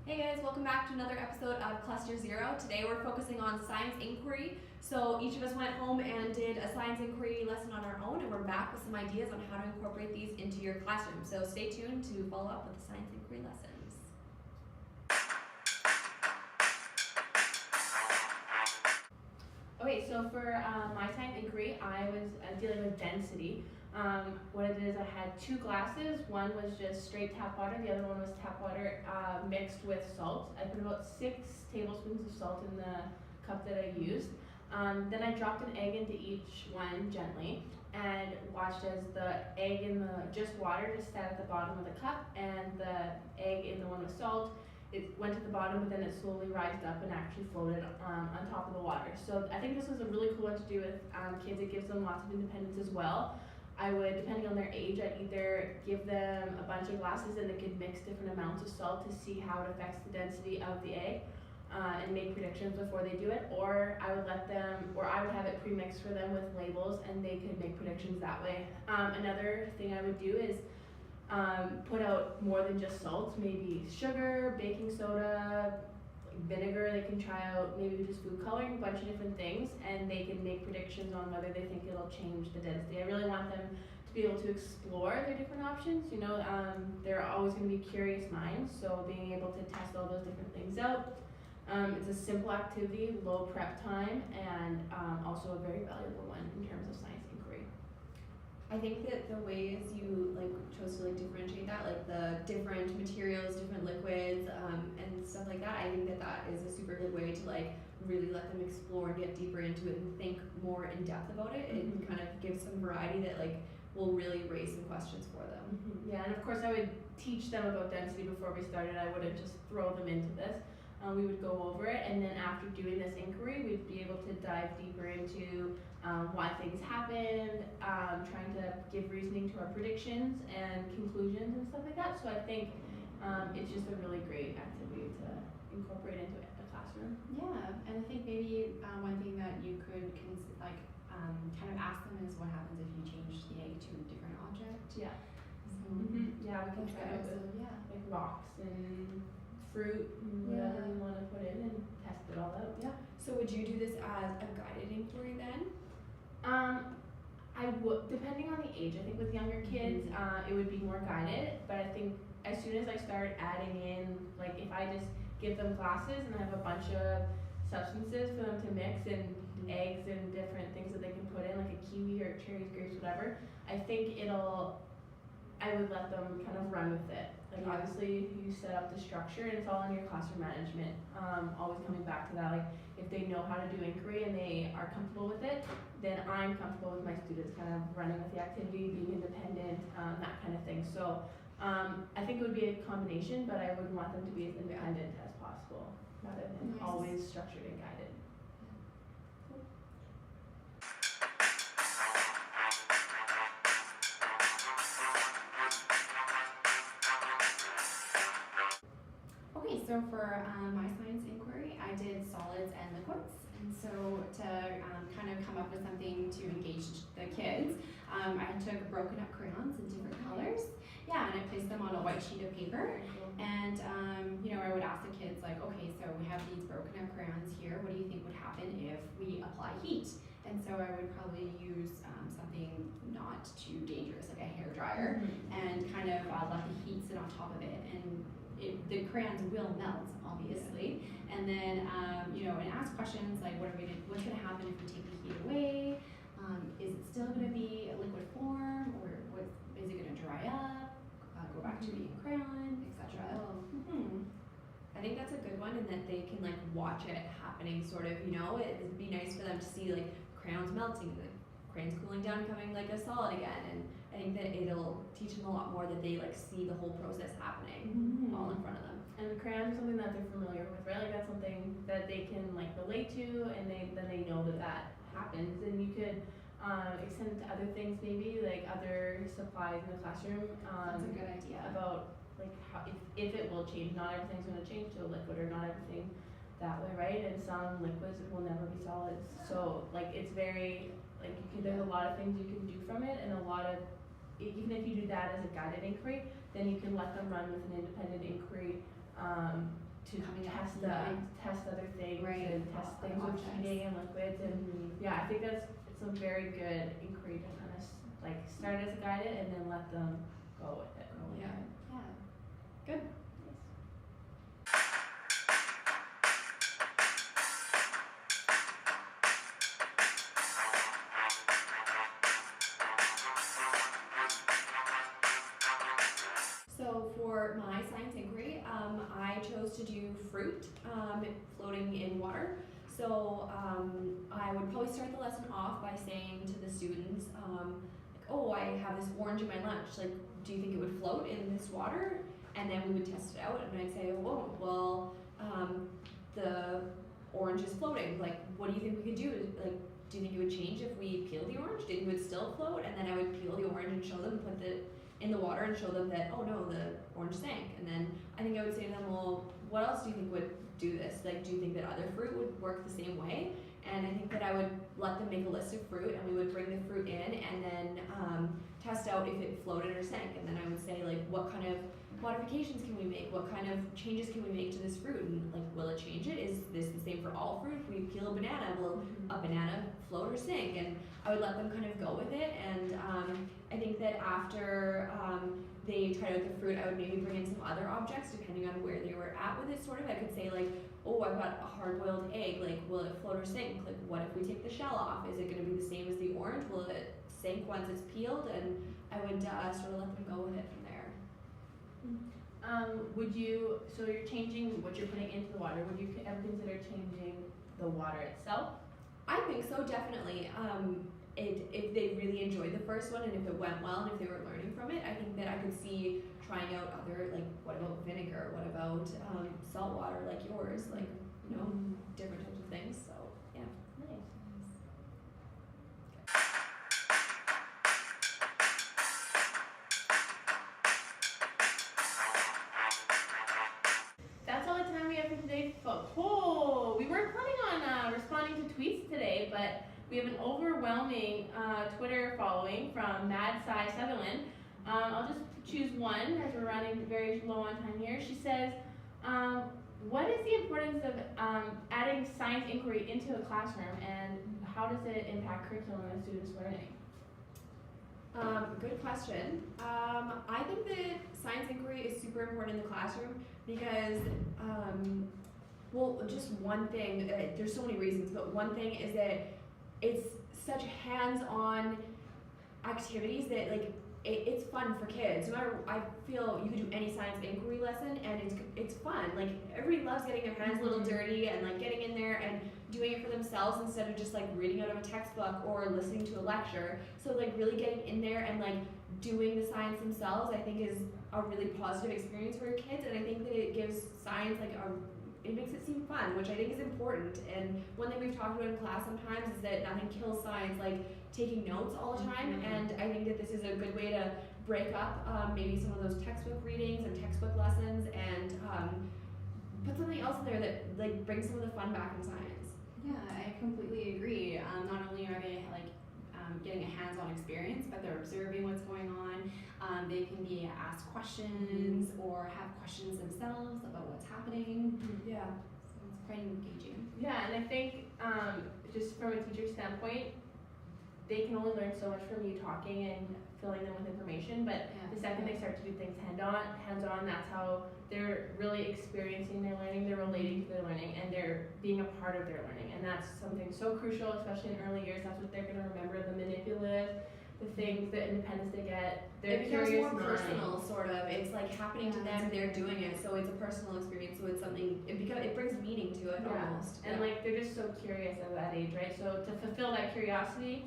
Hey guys, welcome back to another episode of Cluster Zero. Today we're focusing on science inquiry. So each of us went home and did a science inquiry lesson on our own, and we're back with some ideas on how to incorporate these into your classroom. So stay tuned to follow up with the science inquiry lessons. Okay, so for my science inquiry, I was dealing with density. What I did is I had two glasses. One was just straight tap water. The other one was tap water mixed with salt. I put about 6 tablespoons of salt in the cup that I used. Then I dropped an egg into each one gently and watched as the egg in the just water just sat at the bottom of the cup, and the egg in the one with salt, it went to the bottom, but then it slowly rised up and actually floated on top of the water. So I think this was a really cool one to do with kids. It gives them lots of independence as well. I would, depending on their age, I'd either give them a bunch of glasses and they could mix different amounts of salt to see how it affects the density of the egg and make predictions before they do it, or I would let them, or I would have it pre-mixed for them with labels and they could make predictions that way. Another thing I would do is put out more than just salt, maybe sugar, baking soda, vinegar. They can try out maybe just food coloring, a bunch of different things, and they can make predictions on whether they think it'll change the density. I really want them to be able to explore their different options. You know, they're always going to be curious minds, so being able to test all those different things out. It's a simple activity, low prep time, and also a very valuable one in terms of science inquiry. I think that the ways you chose to differentiate that, like the different materials, different liquids, and stuff like that, I think that is a super good way to really let them explore and get deeper into it and think more in depth about it. Mm-hmm. It kind of gives some variety that will really raise some questions for them. Mm-hmm. Yeah, and of course I would teach them about density before we started. I wouldn't just throw them into this. We would go over it, and then after doing this inquiry, we'd be able to dive deeper into why things happened, trying to give reasoning to our predictions and conclusions and stuff like that. So I think it's just a really great activity to incorporate into a classroom. Yeah, and I think maybe one thing that you could kind of ask them is what happens if you change the egg to a different object. Yeah. So Yeah, we can try it with like rocks and fruit and whatever you want to put in and test it all out. Yeah. So would you do this as a guided inquiry then? I would, depending on the age. I think with younger kids, it would be more guided. But I think as soon as I start adding in, like if I just give them glasses and I have a bunch of substances for them to mix and eggs and different things that they can put in, like a kiwi or cherries, grapes, whatever, I think I would let them kind of run with it. Like obviously you set up the structure and it's all in your classroom management. Always coming back to that, like if they know how to do inquiry and they are comfortable with it, then I'm comfortable with my students kind of running with the activity, being independent, that kind of thing. So I think it would be a combination, but I would want them to be as independent as possible rather than always structured and guided. Okay, so for my science inquiry, I did solids and liquids. And so to kind of come up with something to engage the kids, I took broken up crayons in different colors. Yeah, and I placed them on a white sheet of paper. And I would ask the kids okay, so we have these broken up crayons here. What do you think would happen if we apply heat? And so I would probably use something not too dangerous, like a hair dryer, and kind of let the heat sit on top of it. And the crayons will melt, obviously. And then, and ask questions like, what's going to happen if we take the heat away? Is it still going to be a liquid form, or is it going to dry up? Go back to being a crayon, etc. I think that's a good one, and that they can watch it happening. Sort of, it'd be nice for them to see crayons melting, the crayons cooling down, becoming a solid again. And I think that it'll teach them a lot more that they see the whole process happening all in front of them. And the crayon is something that they're familiar with, right? That's something that they can relate to, and then they know that happens. And you could extend it to other things, maybe other supplies in the classroom. That's a good idea. About how if it will change. Not everything's going to change to a liquid, or not everything that way, right? And some liquids will never be solids. So it's very there's a lot of things you can do from it, and a lot of, even if you do that as a guided inquiry, then you can let them run with an independent inquiry to Coming up, test yeah. test other things Right. and test things with Objects. heating and liquids and yeah, I think it's a very good inquiry to kind of like start as a guided and then let them go with it. Yeah. Yeah. So for my science inquiry, I chose to do fruit floating in water. So I would probably start the lesson off by saying to the students, like, oh, I have this orange in my lunch. Like, do you think it would float in this water? And then we would test it out, and I'd say, oh, well, the orange is floating. Like, what do you think we could do? Like, do you think it would change if we peeled the orange? Do you think it would still float? And then I would peel the orange and show them, put it in the water and show them that, oh no, the orange sank. And then I think I would say to them, well, what else do you think would do this? Like, do you think that other fruit would work the same way? And I think that I would let them make a list of fruit, and we would bring the fruit in and then test out if it floated or sank. And then I would say, like, what kind of modifications can we make? What kind of changes can we make to this fruit? And like, will it change it? Is this the same for all fruit? If we peel a banana, will a banana float or sink? And I would let them kind of go with it. And I think that after they tried out the fruit, I would maybe bring in some other objects depending on where they were at with it. Sort of, I could say like, oh, I've got a hard-boiled egg. Like, will it float or sink? Like, what if we take the shell off? Is it going to be the same as the orange? Will it sink once it's peeled? And I would sort of let them go with it from there. So you're changing what you're putting into the water. Would you ever consider changing the water itself? I think so, definitely. If they really enjoyed the first one and if it went well and if they were learning from it, I think that I could see trying out other, like, what about vinegar? What about salt water like yours? Like, you know, different types of things. So, yeah. Nice. That's all the time we have for today, folks. Oh, we weren't planning on responding to tweets today, but we have an overwhelming Twitter following from Mad Sci Sutherland. I'll just choose one as we're running very low on time here. She says, what is the importance of adding science inquiry into a classroom and how does it impact curriculum and students' learning? Good question. I think that science inquiry is super important in the classroom because, well, just one thing, there's so many reasons, but one thing is that it's such hands-on activities that, like, it's fun for kids. No matter, I feel you could do any science inquiry lesson and it's fun. Like, everybody loves getting their hands a little dirty and like getting in there and doing it for themselves instead of just like reading out of a textbook or listening to a lecture. So like really getting in there and like doing the science themselves, I think is a really positive experience for your kids, and I think that it gives science like it makes it seem fun, which I think is important. And one thing we've talked about in class sometimes is that nothing kills science like taking notes all the time, and I think that this is a good way to break up maybe some of those textbook readings and textbook lessons and put something else in there that like brings some of the fun back in science. Yeah, I completely agree. Not only are they like getting a hands-on experience, but they're observing what's going on. They can be asked questions or have questions themselves about what's happening. Yeah. So it's quite engaging. Yeah, and I think just from a teacher standpoint, they can only learn so much from you talking and filling them with information, but the second they start to do things hands-on, that's how they're really experiencing their learning, they're relating to their learning, and they're being a part of their learning. And that's something so crucial, especially in early years. That's what they're going to remember, the manipulative, the things, the independence they get. It becomes curious more mind. personal, sort of. It's like happening to them, they're doing it, so it's a personal experience, so it's something, it brings meaning to it almost. And like, they're just so curious at that age, right? So to fulfill that curiosity,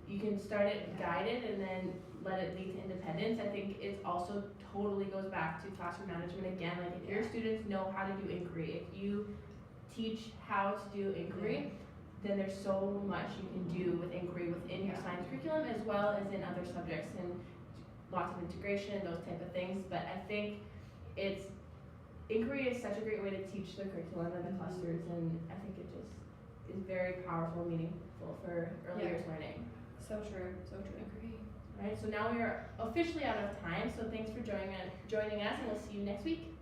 you can start it guided and then let it lead to independence. I think it also totally goes back to classroom management again. Like, if your students know how to do inquiry, if you teach how to do inquiry, then there's so much you can do with inquiry within your science curriculum as well as in other subjects and lots of integration, those type of things. But I think inquiry is such a great way to teach the curriculum and the clusters, and I think it just is very powerful, meaningful for early years learning. So true, so true. Agree. Alright, so now we are officially out of time, so thanks for joining us, and we'll see you next week.